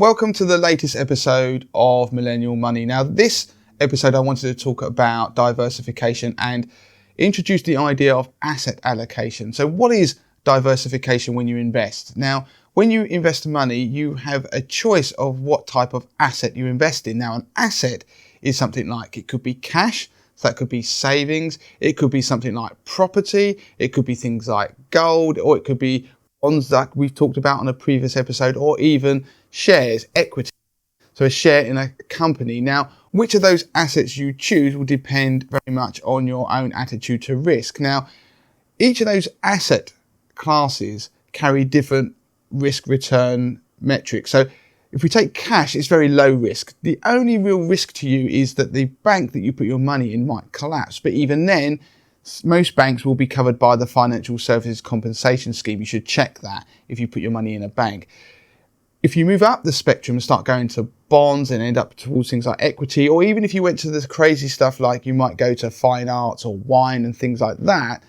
Welcome to the latest episode of Millennial Money. Now, this episode I wanted to talk about diversification and introduce the idea of asset allocation. So what is diversification when you invest? Now, when you invest money, you have a choice of what type of asset you invest in. Now, an asset is something like, it could be cash, so that could be savings, it could be something like property, it could be things like gold, or it could be bonds that we've talked about on a previous episode, or even shares, equity. So a share in a company. Now, which of those assets you choose will depend very much on your own attitude to risk. Now, each of those asset classes carry different risk return metrics. So if we take cash, it's very low risk. The only real risk to you is that the bank that you put your money in might collapse. But even then, most banks will be covered by the Financial Services Compensation Scheme. You should check that if you put your money in a bank. If you move up the spectrum and start going to bonds and end up towards things like equity, or even if you went to this crazy stuff like you might go to fine arts or wine and things like that,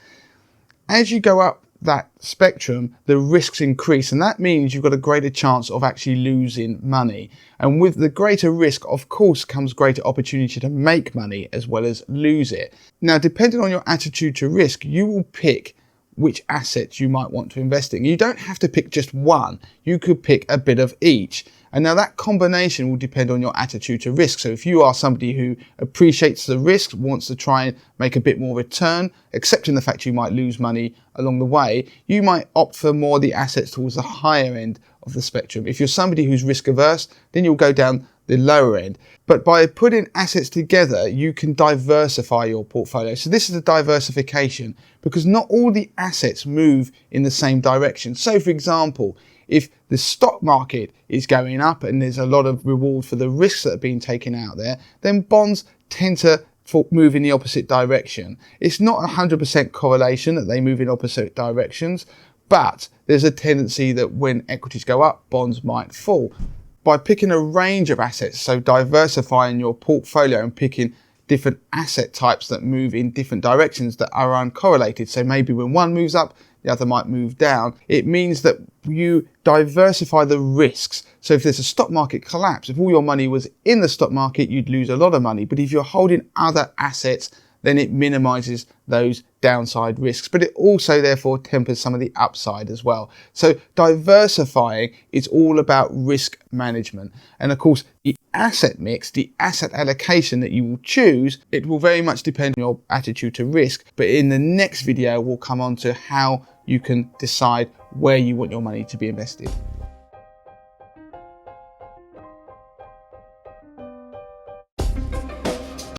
as you go up that spectrum, the risks increase, and that means you've got a greater chance of actually losing money. And with the greater risk, of course, comes greater opportunity to make money as well as lose it. Now, depending on your attitude to risk, you will pick which assets you might want to invest in. You don't have to pick just one. You could pick a bit of each. And now that combination will depend on your attitude to risk. So if you are somebody who appreciates the risk, wants to try and make a bit more return, accepting the fact you might lose money along the way, you might opt for more of the assets towards the higher end of the spectrum. If you're somebody who's risk averse, then you'll go down the lower end. But by putting assets together, you can diversify your portfolio. So this is a diversification because not all the assets move in the same direction. So for example, if the stock market is going up and there's a lot of reward for the risks that are being taken out there, then bonds tend to move in the opposite direction. It's not 100% correlation that they move in opposite directions, but there's a tendency that when equities go up, bonds might fall. By picking a range of assets, so diversifying your portfolio and picking different asset types that move in different directions that are uncorrelated. So maybe when one moves up, the other might move down. It means that you diversify the risks. So if there's a stock market collapse, if all your money was in the stock market, you'd lose a lot of money. But if you're holding other assets, then it minimizes those downside risks, but it also therefore tempers some of the upside as well. So diversifying is all about risk management. And of course, the asset mix, the asset allocation that you will choose, it will very much depend on your attitude to risk. But in the next video, we'll come on to how you can decide where you want your money to be invested.